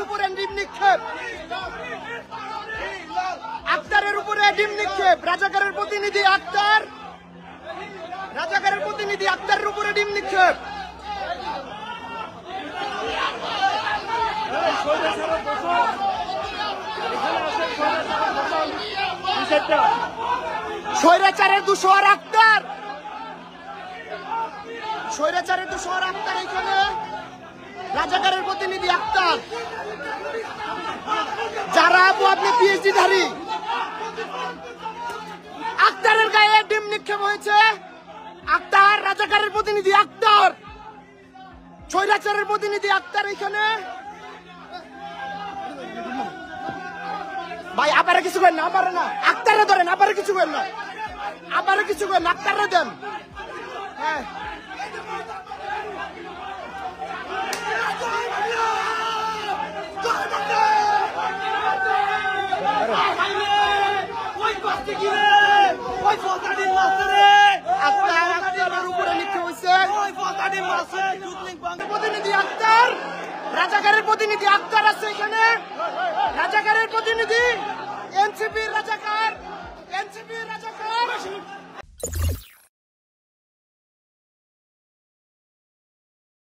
উপরে ডিম নিক্ষেপ, আক্তারের উপরে ডিম নিক্ষেপ। রাজাকারের প্রতিনিধি আক্তার, রাজাকারের প্রতিনিধি আক্তারের উপরে ডিম নিক্ষেপ। স্বৈরাচারের দুশোয়ার আক্তার, স্বৈরাচারের দুশোয়ার আক্তার এখানে, রাজাকারের প্রতিনিধি আক্তার। যারা আপু আপনি পিএইচডি ধারী, আক্তারের গায়ে ডিম নিক্ষেপ হয়েছে। আক্তার, রাজাকারের প্রতিনিধি আক্তার, স্বৈরাচারের প্রতিনিধি আক্তার এখানে। ভাই আবারে কিছু করেন না, আবারে না, আক্তারে ধরেন, আবারে কিছু করেন না, আবারে কিছু করেন, আক্তারে দেন। হ্যাঁ প্রতিনিধি আক্তার, রাজাকারের প্রতিনিধি আক্তার আছে এখানে, রাজাকারের প্রতিনিধি, এনসিপির রাজাকার, এনসিপির রাজাকার।